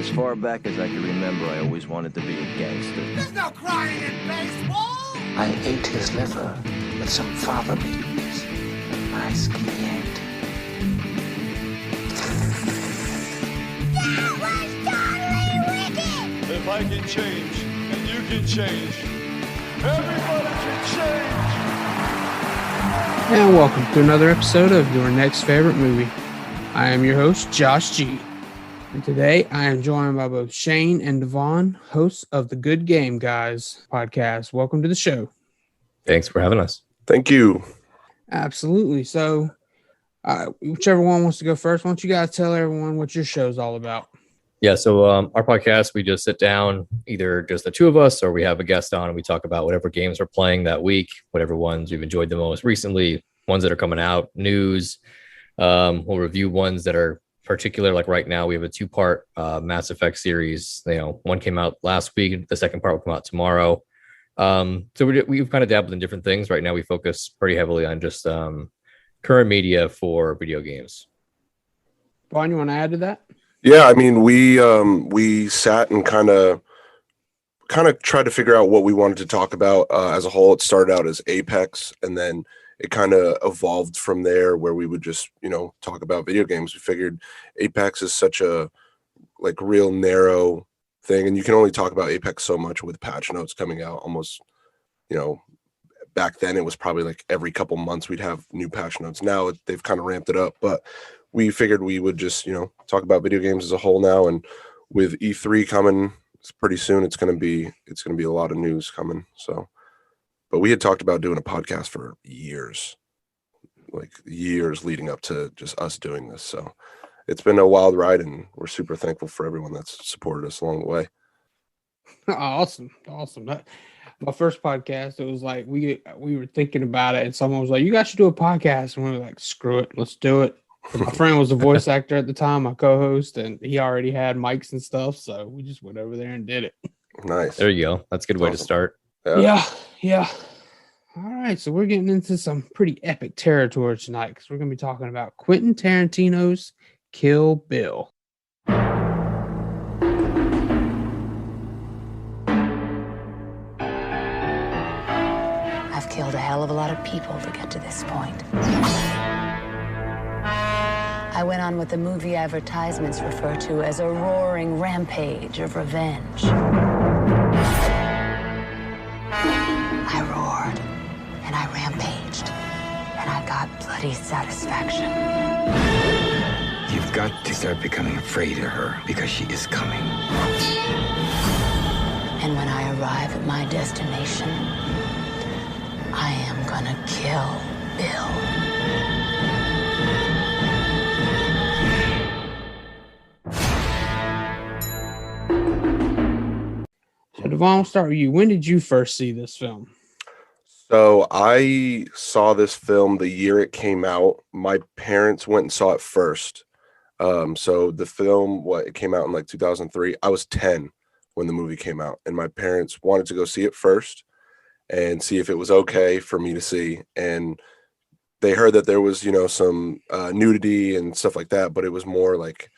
As far back as I can remember, I always wanted to be a gangster. There's no crying in baseball! I ate his liver with some fava beans. Nice cliente. That was totally wicked! If I can change, and you can change, everybody can change! And welcome to another episode of Your Next Favorite Movie. I am your host, Josh G. And today I am joined by both Shane and DeVaughn, hosts of the Good Game Guys podcast. Welcome to the show. Thanks for having us. Thank you. Absolutely. So, whichever one wants to go first, why don't you guys tell everyone what your show's all about? Yeah, so our podcast, we just sit down, either just the two of us or we have a guest on and we talk about whatever games we're playing that week, whatever ones we've enjoyed the most recently, ones that are coming out, news. We'll review ones that are particular, like right now we have a two-part Mass Effect series. One came out last week, the second part will come out tomorrow. So we've kind of dabbled in different things. Right now we focus pretty heavily on just current media for video games. Vaughn, you want to add to that? Yeah, I mean, we sat and kind of tried to figure out what we wanted to talk about as a whole. It started out as Apex, and then it kind of evolved from there, where we would just talk about video games. We figured Apex is such a real narrow thing, and you can only talk about Apex so much with patch notes coming out. Almost, back then it was probably like every couple months we'd have new patch notes. Now they've kind of ramped it up, but we figured we would just, talk about video games as a whole now. And with E3 coming pretty soon, it's going to be a lot of news coming. So, but we had talked about doing a podcast for years leading up to just us doing this. So it's been a wild ride, and we're super thankful for everyone that's supported us along the way. Awesome. My first podcast, it was like we were thinking about it, and someone was like, "You guys should do a podcast," and we were like, "Screw it, let's do it." My friend was a voice actor at the time, my co-host, and he already had mics and stuff, so we just went over there and did it. Nice. There you go. That's a good way to start. Yeah. All right, so we're getting into some pretty epic territory tonight because we're going to be talking about Quentin Tarantino's Kill Bill. I've killed a hell of a lot of people to get to this point. I went on what the movie advertisements refer to as a roaring rampage of revenge. I roared, and I rampaged, and I got bloody satisfaction. You've got to start becoming afraid of her because she is coming. And when I arrive at my destination, I am gonna kill Bill. So, DeVaughn, we'll start with you. When did you first see this film? So I saw this film the year it came out. My parents went and saw it first. So the film, it came out in like 2003. I was 10 when the movie came out, and my parents wanted to go see it first and see if it was okay for me to see. And they heard that there was, some nudity and stuff like that, but it was more like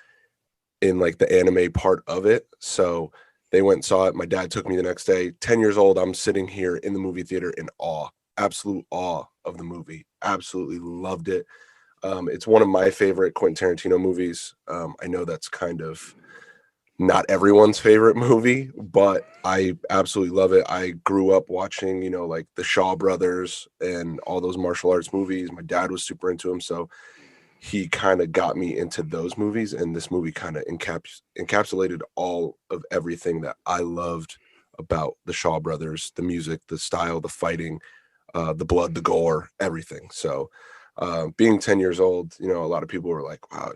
in like the anime part of it. So they went and saw it. My dad took me the next day. 10 years old, I'm sitting here in the movie theater in awe, absolute awe of the movie. Absolutely loved it. It's one of my favorite Quentin Tarantino movies. I know that's kind of not everyone's favorite movie, but I absolutely love it. I grew up watching, like the Shaw Brothers and all those martial arts movies. My dad was super into them, so he kind of got me into those movies, and this movie kind of encapsulated all of everything that I loved about the Shaw Brothers: the music, the style, the fighting, the blood, the gore, everything. So being 10 years old, a lot of people were like, wow,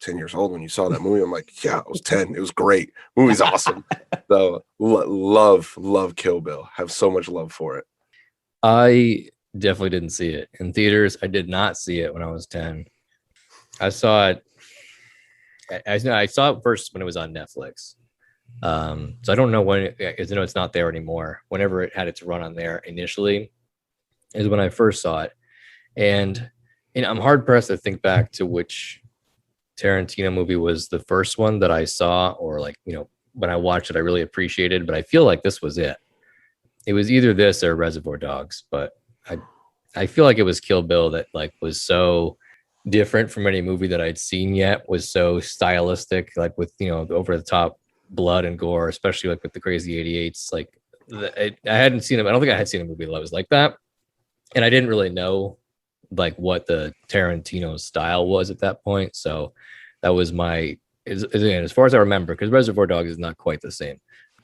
10 years old when you saw that movie? I'm like, yeah, I was 10. It was great. Movie's awesome. So love Kill Bill. Have so much love for it. I definitely didn't see it in theaters. I did not see it when I was 10. I saw it. I saw it first when it was on Netflix. So I don't know when, because it's not there anymore. Whenever it had its run on there initially is when I first saw it. And I'm hard pressed to think back to which Tarantino movie was the first one that I saw, or like, when I watched it, I really appreciated, but I feel like this was it. It was either this or Reservoir Dogs, but I feel like it was Kill Bill that like was so different from any movie that I'd seen yet, was so stylistic, like with, over the top blood and gore, especially like with the crazy 88s. Like I hadn't seen them. I don't think I had seen a movie that was like that. And I didn't really know like what the Tarantino style was at that point. So that was as far as I remember, because Reservoir Dogs is not quite the same.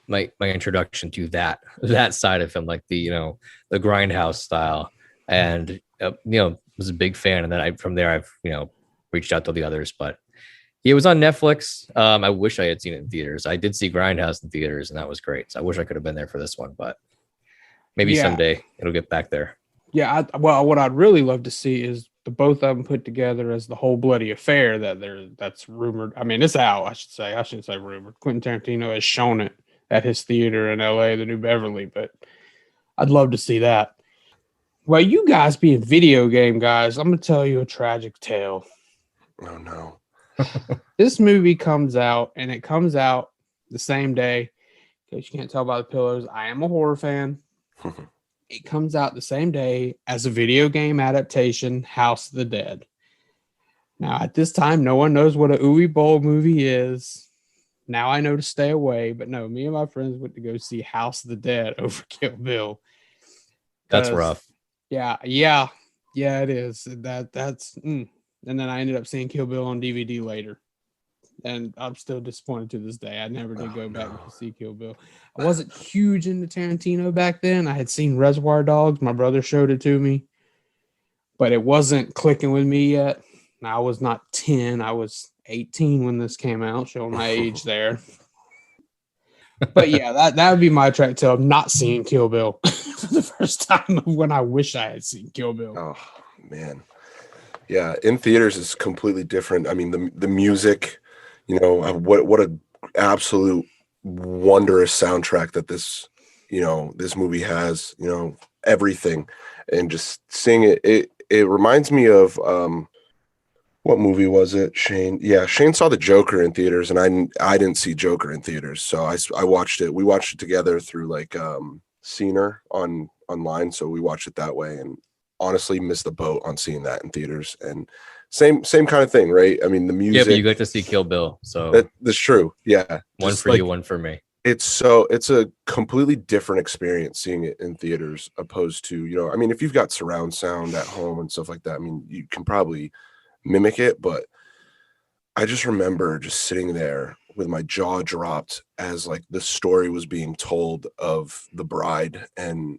My introduction to that side of him, like the grindhouse style, and was a big fan. And then from there I've reached out to the others, but it was on Netflix. I wish I had seen it in theaters. I did see Grindhouse in theaters, and that was great. So I wish I could have been there for this one, but maybe someday it'll get back there. Yeah, what I'd really love to see is the both of them put together as the Whole Bloody Affair that's rumored. I mean, it's out. I shouldn't say rumored. Quentin Tarantino has shown it at his theater in LA, the New Beverly, but I'd love to see that. Well, you guys being video game guys, I'm gonna tell you a tragic tale. Oh no. This movie comes out, and it comes out the same day. In case you can't tell by the pillows, I am a horror fan. It comes out the same day as a video game adaptation, House of the Dead. Now, at this time, no one knows what a Uwe Boll movie is. Now I know to stay away, but no, me and my friends went to go see House of the Dead over Kill Bill. That's rough. Yeah, it is. And then I ended up seeing Kill Bill on DVD later. And I'm still disappointed to this day. I never did go back to see Kill Bill. I wasn't huge into Tarantino back then. I had seen Reservoir Dogs. My brother showed it to me. But it wasn't clicking with me yet. I was not 10. I was 18 when this came out, showing my age there. But yeah, that would be my track to not seeing Kill Bill for the first time when I wish I had seen Kill Bill. Oh, man. Yeah, in theaters is completely different. I mean, the music, what a absolute wondrous soundtrack that this movie has, everything. And just seeing it reminds me of what movie was it, Shane? Yeah, Shane saw The Joker in theaters, and I didn't see Joker in theaters. So I watched it. We watched it together through like Scener online, so we watched it that way, and honestly missed the boat on seeing that in theaters. And same kind of thing, right? I mean, the music. Yeah, but you got to see Kill Bill, so that's true. Yeah, one for you, one for me. It's a completely different experience seeing it in theaters opposed to, I mean, if you've got surround sound at home and stuff like that, I mean, you can probably mimic it, but I just remember just sitting there with my jaw dropped as like the story was being told of the bride and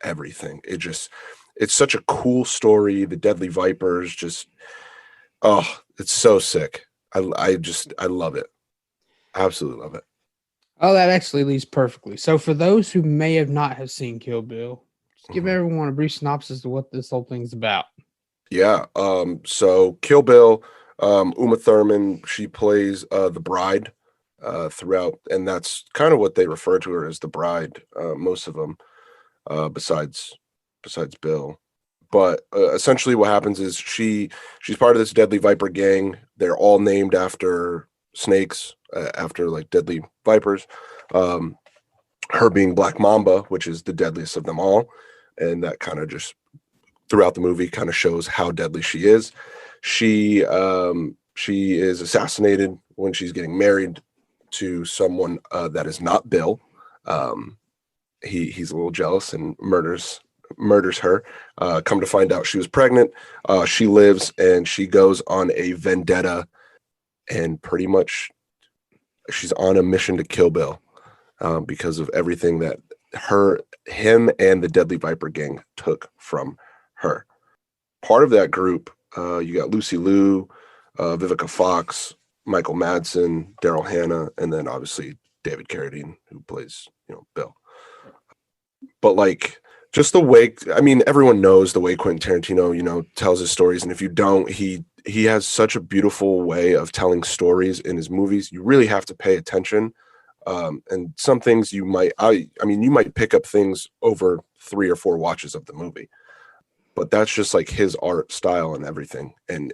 everything. It's such a cool story. The Deadly Vipers it's so sick. I love it. Absolutely love it. Oh, that actually leads perfectly. So for those who may have not have seen Kill Bill, just give everyone a brief synopsis of what this whole thing's about. Yeah. So Kill Bill, Uma Thurman, she plays the bride throughout, and that's kind of what they refer to her as, the bride. Most of them, besides Bill. But essentially what happens is she's part of this Deadly Viper gang. They're all named after snakes, after like deadly vipers. Her being Black Mamba, which is the deadliest of them all. And that kind of just throughout the movie kind of shows how deadly she is. She is assassinated when she's getting married to someone that is not Bill. He's a little jealous and murders her. Come to find out she was pregnant. She lives, and she goes on a vendetta, and pretty much she's on a mission to kill Bill because of everything that him and the Deadly Viper gang took from her. Part of that group, you got Lucy Liu, Vivica Fox, Michael Madsen, Daryl Hannah, and then obviously David Carradine, who plays Bill. But like, just the way, I mean, everyone knows the way Quentin Tarantino, tells his stories. And if you don't, he has such a beautiful way of telling stories in his movies. You really have to pay attention. And some things you might pick up things over 3 or 4 watches of the movie. But that's just like his art style and everything. And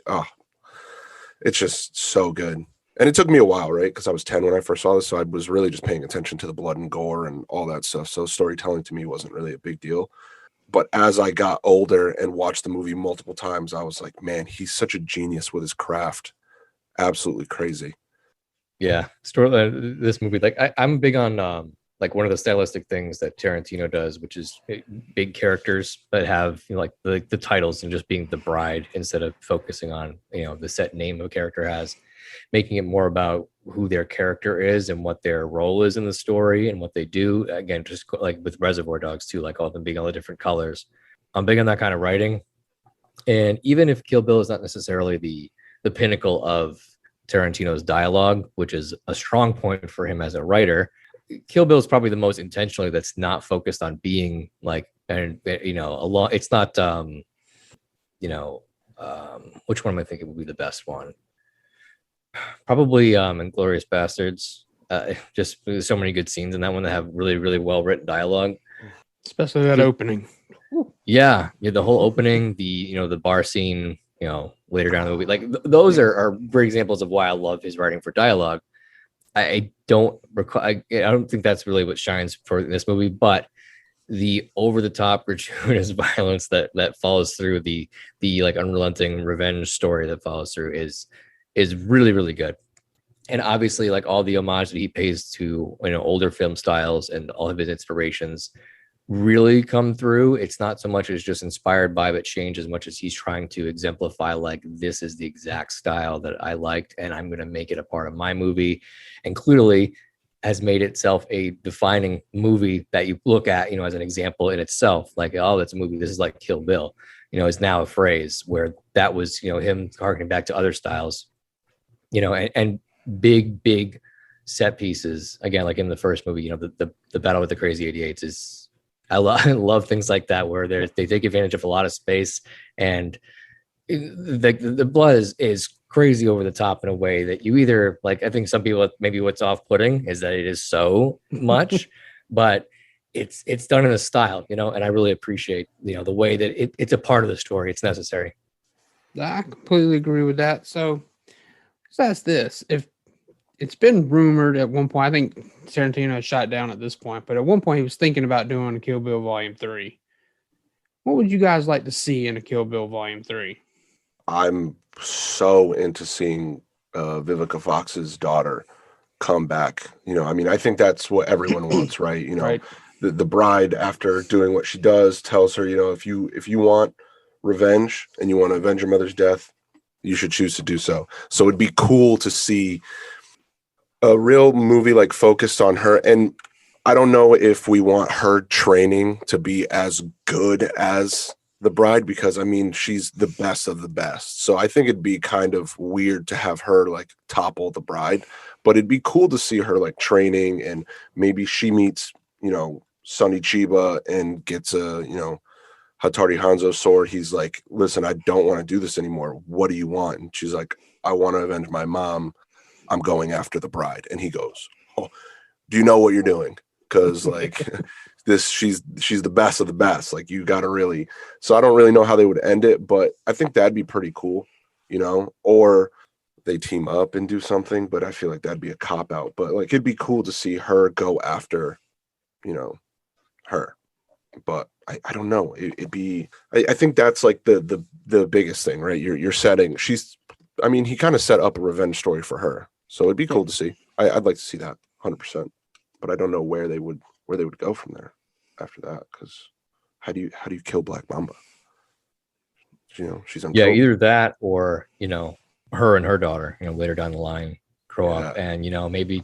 It's just so good. And it took me a while, right? Because I was 10 when I first saw this. So I was really just paying attention to the blood and gore and all that stuff. So storytelling to me wasn't really a big deal. But as I got older and watched the movie multiple times, I was like, man, he's such a genius with his craft. Absolutely crazy. Yeah, this movie, like I'm big on like one of the stylistic things that Tarantino does, which is big characters that have, you know, like the titles and just being the bride instead of focusing on, you know, the set name a character has, making it more about who their character is and what their role is in the story and what they do. Again, just like with Reservoir Dogs too, like all of them being all the different colors. I'm big on that kind of writing. And even if Kill Bill is not necessarily the pinnacle of Tarantino's dialogue, which is a strong point for him as a writer, Kill Bill is probably the most intentionally that's not focused on being like, and you know, a lot. It's not, you know, which one am I thinking would be the best one? Probably Inglourious Bastards. Just there's so many good scenes in that one that have really, really well written dialogue, especially that opening. Yeah, the whole opening, the bar scene, later down in the movie, like those are great examples of why I love his writing for dialogue. I don't think that's really what shines for this movie, but the over-the-top gratuitous violence that follows through, the like unrelenting revenge story that follows through is really, really good. And obviously, like all the homage that he pays to older film styles and all of his inspirations really come through. It's not so much as just inspired by, but change as much as he's trying to exemplify, like, this is the exact style that I liked and I'm going to make it a part of my movie. And clearly has made itself a defining movie that you look at, as an example in itself, like, oh, that's a movie. This is like Kill Bill, is now a phrase where that was, him harkening back to other styles, and big set pieces. Again, like in the first movie, the battle with the Crazy 88s is, I love things like that, where they take advantage of a lot of space, and the blood is crazy over the top in a way that you either, like, I think some people, maybe what's off-putting is that it is so much, but it's done in a style, and I really appreciate, the way that it's a part of the story. It's necessary. I completely agree with that. So that's this. If it's been rumored at one point, I think Tarantino shot down at this point, but at one point he was thinking about doing a Kill Bill Volume 3. What would you guys like to see in a Kill Bill Volume 3? I'm so into seeing Vivica Fox's daughter come back. I think that's what everyone wants, right? Right. The bride, after doing what she does, tells her, if you want revenge and you want to avenge your mother's death, you should choose to do so. So it'd be cool to see a real movie like focused on her. And I don't know if we want her training to be as good as the bride, because she's the best of the best. So I think it'd be kind of weird to have her like topple the bride, but it'd be cool to see her like training, and maybe she meets, Sonny Chiba and gets a, Hattori Hanzo's sword. He's like, listen, I don't want to do this anymore. What do you want? And she's like, I want to avenge my mom. I'm going after the bride. And he goes, oh, do you know what you're doing? Because like she's the best of the best. Like, you got to really. So I don't really know how they would end it, but I think that'd be pretty cool, or they team up and do something, but I feel like that'd be a cop out. But like, it'd be cool to see her go after, her. But I don't know. It'd be, I think that's like the biggest thing, right? You're setting, he kind of set up a revenge story for her. So it'd be cool to see. I'd like to see that 100%, but I don't know where they would go from there after that. Because how do you kill Black Mamba? She's unkillable. Yeah, either that or her and her daughter, later down the line grow up, and maybe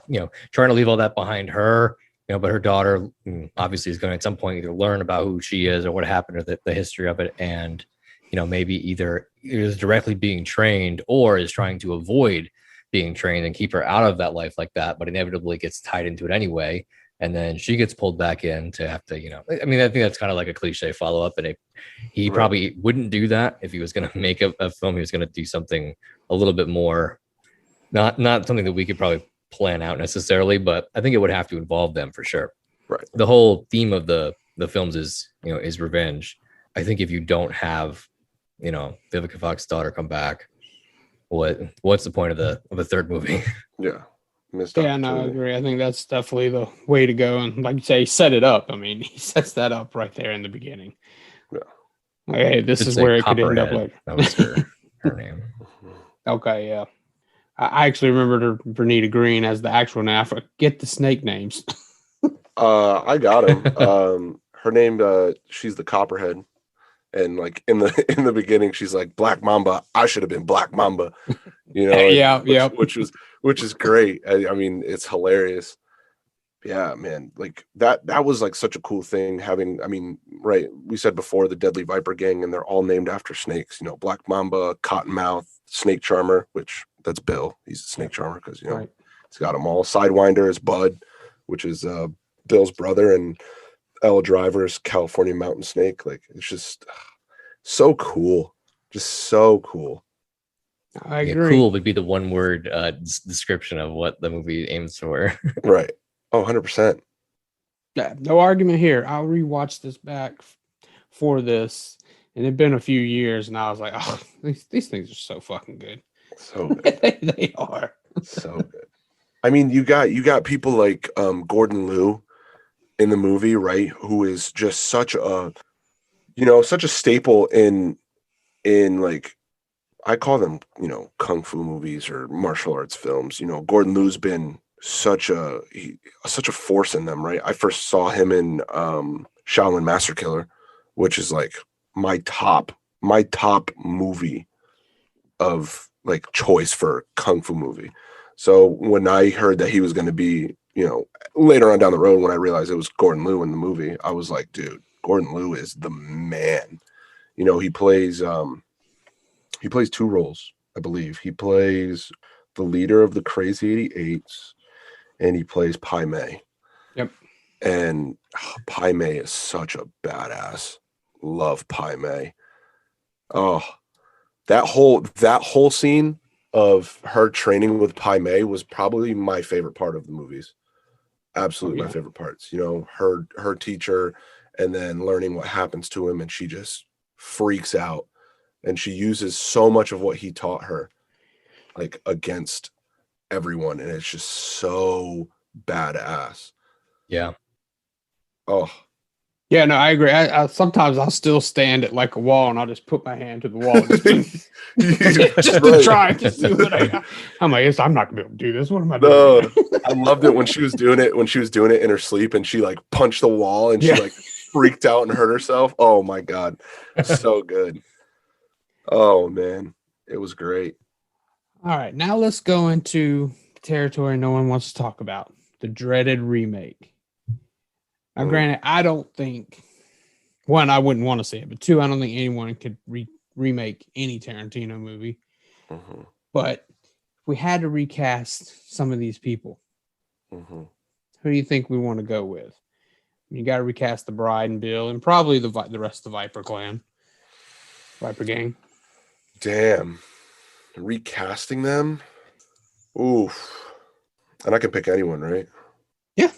trying to leave all that behind her. But her daughter obviously is going to at some point either learn about who she is or what happened, or the history of it, and maybe either is directly being trained or is trying to avoid being trained and keep her out of that life like that, but inevitably gets tied into it anyway, and then she gets pulled back in to have to, I think that's kind of like a cliche follow-up, and he probably wouldn't do that if he was going to make a film. He was going to do something a little bit more, not something that we could probably plan out necessarily, but I think it would have to involve them for sure. Right. The whole theme of the films is revenge. I think if you don't have Vivica Fox's daughter come back, what's the point of the third movie? Yeah. Missed Yeah, no, I opportunity. agree. I think that's definitely the way to go. And like you say, set it up. I mean, he sets that up right there in the beginning. Yeah. Like, hey, this Should is say where it could end up Copperhead. later. That was her name. Okay, yeah. I actually remembered her Bernita Green as the actual name. I forget the snake names. I got him. Her name, she's the Copperhead. And like in the beginning, she's like Black Mamba. I should have been Black Mamba, Yeah. which is great. I mean, it's hilarious. Yeah, man, like that was like such a cool thing having. I mean, right? We said before the Deadly Viper Gang, and they're all named after snakes. Black Mamba, Cottonmouth, Snake Charmer, which that's Bill. He's a snake charmer because Right. he's got them all. Sidewinder is Bud, which is Bill's brother, and L Driver's California Mountain Snake. Like it's just so cool, just so cool. I Yeah, agree. cool would be the one word description of what the movie aims for. Right. Oh, 100%. Yeah, no argument here. I'll rewatch this back for this, and it'd been a few years, and I was like, oh, these things are so fucking good. So good. They are. So good. I mean, you got people like Gordon Liu in the movie, right? Who is just such a staple in like, I call them, kung fu movies or martial arts films. Gordon Liu's been such a force in them, right? I first saw him in Shaolin Master Killer, which is like my top movie of like choice for kung fu movie. So when I heard that he was going to be, later on down the road, when I realized it was Gordon Liu in the movie, I was like, dude, Gordon Liu is the man. He plays two roles, I believe. He plays the leader of the Crazy 88s, and he plays Pai Mei. Yep. And Pai Mei is such a badass. Love Pai Mei. Oh, that whole scene of her training with Pai Mei was probably my favorite part of the movies. Absolutely my favorite parts. Her teacher, and then learning what happens to him, and she just freaks out, and she uses so much of what he taught her, like against everyone, and it's just so badass. Yeah. Oh. Yeah, no, I agree. I sometimes I'll still stand at like a wall, and I'll just put my hand to the wall just to try to see what I'm like, I'm not gonna be able to do this. What am I doing? I loved it when she was doing it in her sleep, and she like punched the wall, and she like freaked out and hurt herself. Oh my god, so good. Oh man, it was great. All right, now let's go into territory no one wants to talk about, the dreaded remake. Now, granted, I don't think, one, I wouldn't want to see it, but two, I don't think anyone could remake any Tarantino movie. Mm-hmm. But if we had to recast some of these people, mm-hmm. who do you think we want to go with? You got to recast the Bride and Bill, and probably the rest of the Viper Clan, Viper Gang. Damn, recasting them? Oof. And I can pick anyone, right? Yeah,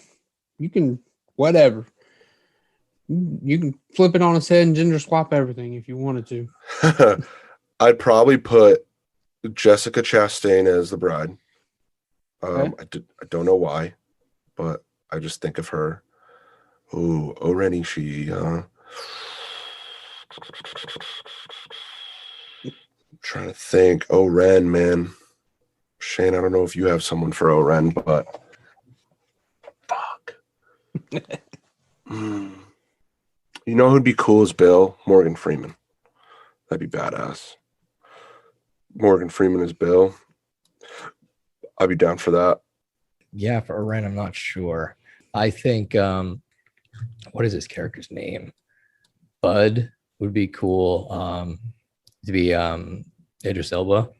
you can. Whatever. You can flip it on its head and gender swap everything if you wanted to. I'd probably put Jessica Chastain as the bride. I don't know why, but I just think of her. Ooh, Oren Ishii. I'm trying to think. Oren, man. Shane, I don't know if you have someone for Oren, but fuck. You know who'd be cool as Bill? Morgan Freeman. That'd be badass. Morgan Freeman as Bill. I'd be down for that. Yeah, for Oren, I'm not sure. I think what is his character's name? Bud would be cool. To be Idris Elba.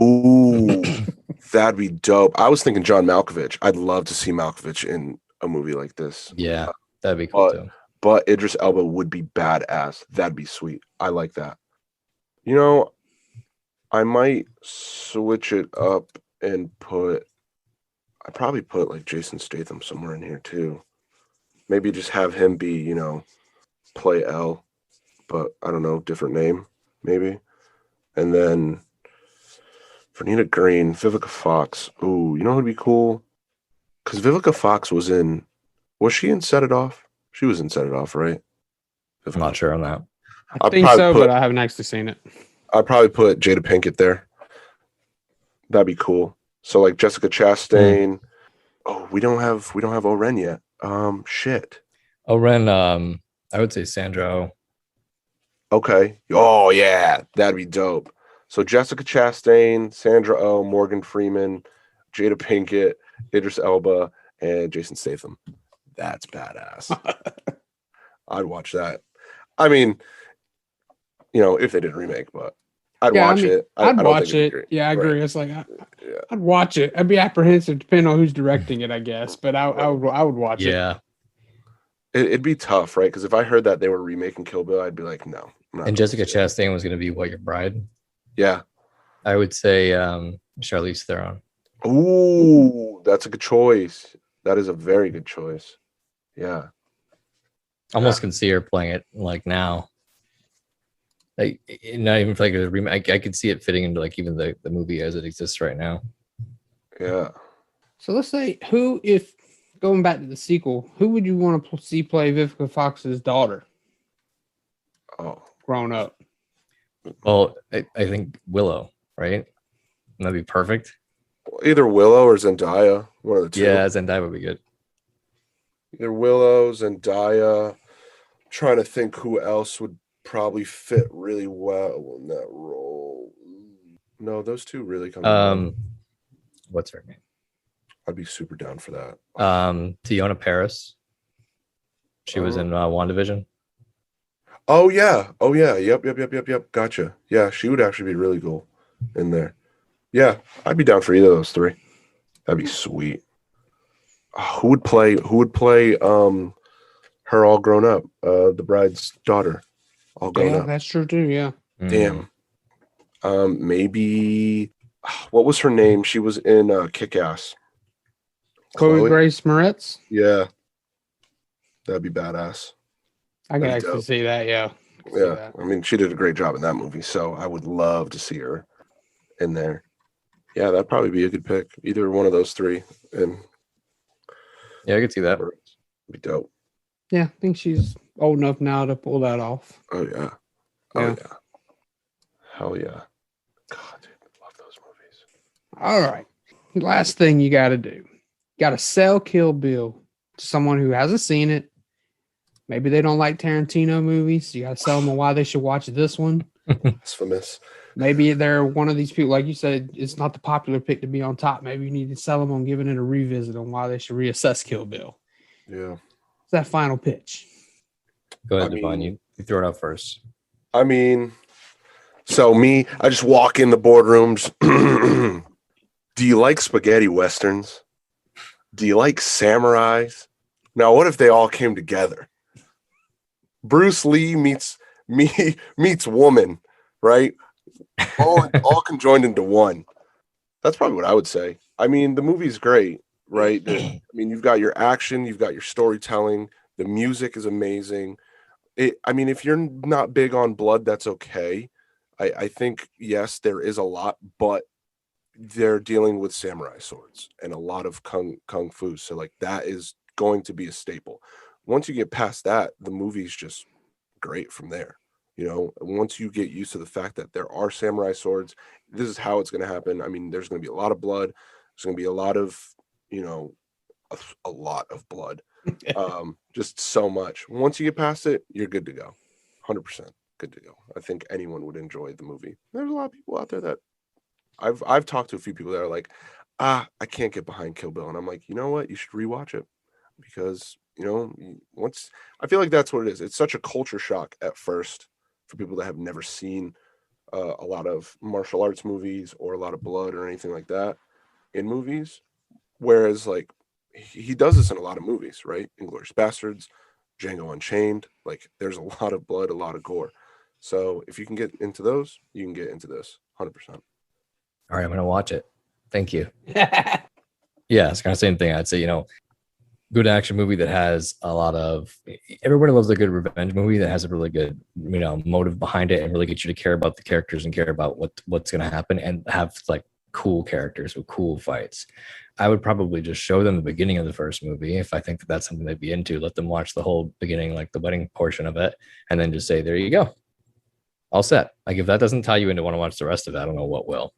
Ooh, that'd be dope. I was thinking John Malkovich. I'd love to see Malkovich in a movie like this. Yeah, that'd be cool too. But Idris Elba would be badass. That'd be sweet. I like that. I might switch it up and I'd probably put like Jason Statham somewhere in here too. Maybe just have him be, play L, but I don't know, different name, maybe. And then Vernita Green, Vivica Fox. Ooh, you know who'd be cool? Because Vivica Fox was she in Set It Off? She was in Set It Off, right? I'm not sure on that. I think so, but I haven't actually seen it. I'd probably put Jada Pinkett there. That'd be cool. So like Jessica Chastain. Oh, we don't have Oren yet. Shit. Oren, I would say Sandra. Okay. Oh yeah, that'd be dope. So Jessica Chastain, Sandra Oh, Morgan Freeman, Jada Pinkett, Idris Elba, and Jason Statham. That's badass. I'd watch that. I mean, if they did a remake, but I'd watch it. I'd watch it. Yeah, I agree. Right. It's like I'd watch it. I'd be apprehensive depending on who's directing it, I guess. But I would watch it. Yeah. It'd be tough, right? Because if I heard that they were remaking Kill Bill, I'd be like, no. And Jessica Chastain was going to be what, your bride? Yeah. I would say Charlize Theron. Ooh, that's a good choice. That is a very good choice. Yeah. Almost can see her playing it like now. Like not even like a remake. I could see it fitting into like even the movie as it exists right now. Yeah. So let's say if going back to the sequel, who would you want to see play Vivica Fox's daughter? Oh, grown up. Well, I think Willow, right? That'd be perfect. Either Willow or Zendaya, one of the two. Yeah, Zendaya would be good. Either Willow, Zendaya. I'm trying to think who else would probably fit really well in that role. No, those two really come. What's her name? I'd be super down for that. Tiona Paris. She was in WandaVision. Oh yeah. Yep. Gotcha. Yeah, she would actually be really cool in there. Yeah, I'd be down for either of those three. That'd be sweet. Who would play her all grown up? The bride's daughter. All grown up. That's true too, yeah. Damn. Maybe what was her name? She was in Kick-Ass. Chloe Grace Moretz? Yeah. That'd be badass. I can actually see that, yeah. Yeah. I mean, she did a great job in that movie, so I would love to see her in there. Yeah, that'd probably be a good pick. Either one of those three. And yeah, I could see that. It'd be dope. Yeah, I think she's old enough now to pull that off. Oh yeah. Oh yeah. Hell yeah. God, dude, I love those movies. All right. Last thing you gotta do. You gotta sell Kill Bill to someone who hasn't seen it. Maybe they don't like Tarantino movies. You gotta sell them on why they should watch this one. Infamous. Maybe they're one of these people, like you said, it's not the popular pick to be on top. Maybe you need to sell them on giving it a revisit on why they should reassess Kill Bill. Yeah. It's that final pitch. Go ahead, DeVaughn. You throw it out first. I mean, so I just walk in the boardrooms. Do you like spaghetti westerns? Do you like samurais? Now, what if they all came together? Bruce Lee meets woman, right? All conjoined into one. That's probably what I would say. I mean, the movie's great, right? I mean, you've got your action, you've got your storytelling, the music is amazing. I mean, if you're not big on blood, that's okay. I think, yes, there is a lot, but they're dealing with samurai swords and a lot of kung fu. So like that is going to be a staple. Once you get past that, the movie's just great from there. Once you get used to the fact that there are samurai swords, this is how it's going to happen. I mean, there's going to be a lot of blood. There's going to be a lot of, a lot of blood. Just so much. Once you get past it, you're good to go. 100% good to go. I think anyone would enjoy the movie. There's a lot of people out there that I've talked to a few people that are like, I can't get behind Kill Bill. And I'm like, you know what? You should rewatch it because, once I feel like that's what it is. It's such a culture shock at first for people that have never seen a lot of martial arts movies or a lot of blood or anything like that in movies. Whereas like he does this in a lot of movies, right? Inglourious Bastards, Django Unchained. Like there's a lot of blood, a lot of gore. So if you can get into those, you can get into this 100%. All right, I'm going to watch it. Thank you. Yeah, it's kind of the same thing. I'd say, good action movie that has a lot of, everybody loves a good revenge movie that has a really good, motive behind it and really get you to care about the characters and care about what's going to happen and have like cool characters with cool fights. I would probably just show them the beginning of the first movie if I think that that's something they'd be into. Let them watch the whole beginning, like the wedding portion of it, and then just say, "There you go, all set." Like if that doesn't tie you into want to watch the rest of it, I don't know what will.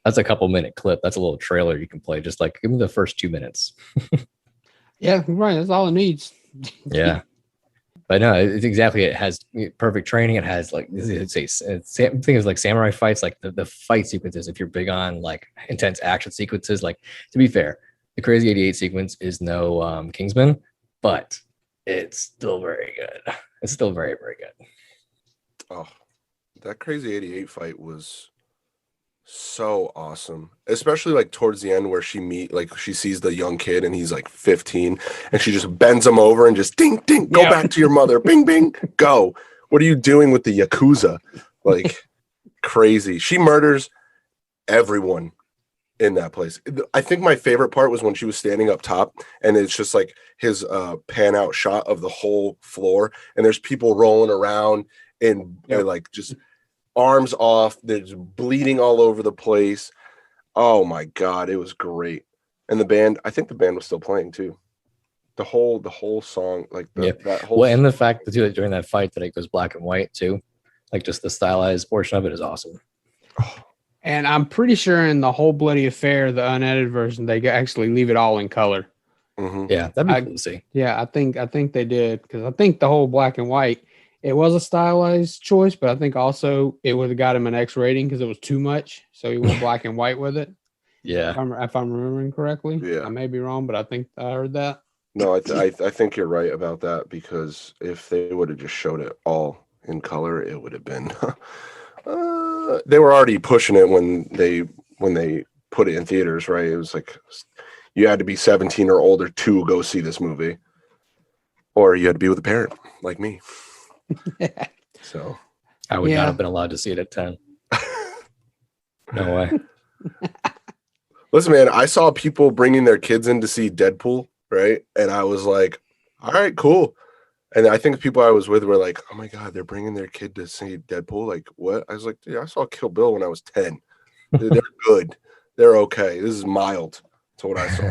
That's a couple minute clip. That's a little trailer you can play. Just like give me the first 2 minutes. Yeah, right. That's all it needs. Yeah. But no, it's exactly. It has perfect training. It has like it's same thing as like samurai fights, like the fight sequences. If you're big on like intense action sequences, like to be fair, the Crazy 88 sequence is no Kingsman, but it's still very good. It's still very, very good. Oh, that Crazy 88 fight was so awesome, especially like towards the end where she sees the young kid and he's like 15 and she just bends him over and just ding ding, go back to your mother, bing bing, go. What are you doing with the Yakuza? Like crazy. She murders everyone in that place. I think my favorite part was when she was standing up top and it's just like his pan out shot of the whole floor and there's people rolling around and like just arms off, there's bleeding all over the place. Oh my god, it was great. And the band, I think the band was still playing too. The whole song, like that whole. Well, and the fact that during that fight that it goes black and white too, like just the stylized portion of it is awesome. And I'm pretty sure in the whole bloody affair, the unedited version, they actually leave it all in color. Mm-hmm. Yeah, that'd be cool to see. Yeah, I think they did because I think the whole black and white. It was a stylized choice, but I think also it would have got him an X rating because it was too much. So he went black and white with it. Yeah. If I'm remembering correctly. Yeah. I may be wrong, but I think I heard that. No, I think you're right about that because if they would have just showed it all in color, it would have been. They were already pushing it when they put it in theaters, right? It was like you had to be 17 or older to go see this movie, or you had to be with a parent like me. So I would not have been allowed to see it at 10. No way. Listen, man, I saw people bringing their kids in to see Deadpool, right? And I was like, all right, cool. And I think the people I was with were like, oh my god, they're bringing their kid to see Deadpool. Like, what? I was like, dude, I saw Kill Bill when I was 10. They're good. They're okay. This is mild to what I saw.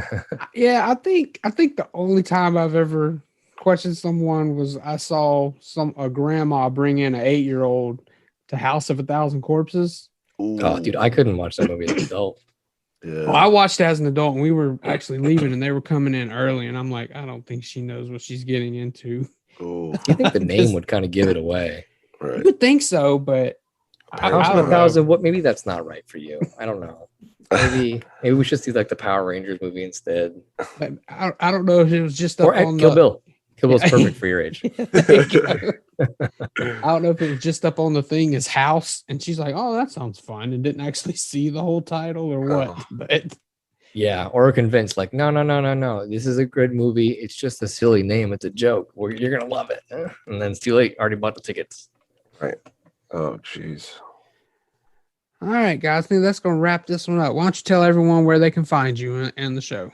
Yeah, I think the only time I've ever questioned someone was I saw a grandma bring in an 8-year-old to House of 1,000 Corpses. Ooh. Oh, dude, I couldn't watch that movie as an adult. Yeah. Well, I watched it as an adult, and we were actually leaving, and they were coming in early, and I'm like, I don't think she knows what she's getting into. Ooh. You think the name would kind of give it away? Right. You would think so, but House of 1,000. What? Maybe that's not right for you. I don't know. Maybe we should see like the Power Rangers movie instead. I don't know if it was just up Or on Kill Bill. Kill Bill's perfect for your age. I don't know if it was just up on the thing, his house, and she's like, "Oh, that sounds fun," and didn't actually see the whole title or what. But yeah, or convinced like, no. This is a good movie. It's just a silly name. It's a joke. You're gonna love it, and then it's too late. Already bought the tickets. Right. Oh, jeez. All right, guys, I think that's going to wrap this one up. Why don't you tell everyone where they can find you and the show?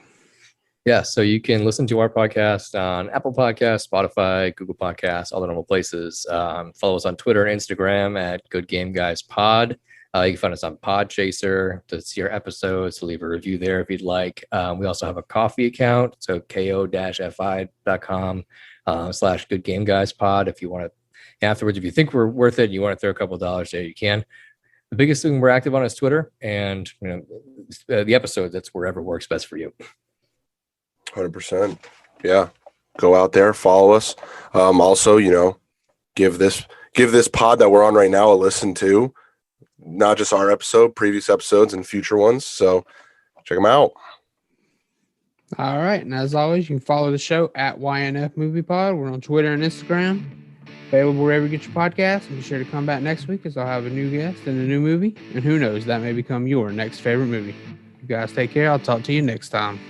Yeah, so you can listen to our podcast on Apple Podcasts, Spotify, Google Podcasts, all the normal places. Follow us on Twitter and Instagram at Good Game Guys Pod. You can find us on Podchaser to see our episodes, to leave a review there if you'd like. We also have a coffee account, so ko-fi.com/Good Game Guys Pod. If you want to, afterwards, if you think we're worth it, and you want to throw a couple of dollars there, you can. The biggest thing we're active on is Twitter, and the episodes. That's wherever works best for you. 100%. Yeah. Go out there, follow us. Also, give this pod that we're on right now a listen to. Not just our episode, previous episodes and future ones. So check them out. All right. And as always, you can follow the show at YNF Movie Pod. We're on Twitter and Instagram. Available wherever you get your podcasts. And be sure to come back next week as I'll have a new guest and a new movie. And who knows, that may become your next favorite movie. You guys take care. I'll talk to you next time.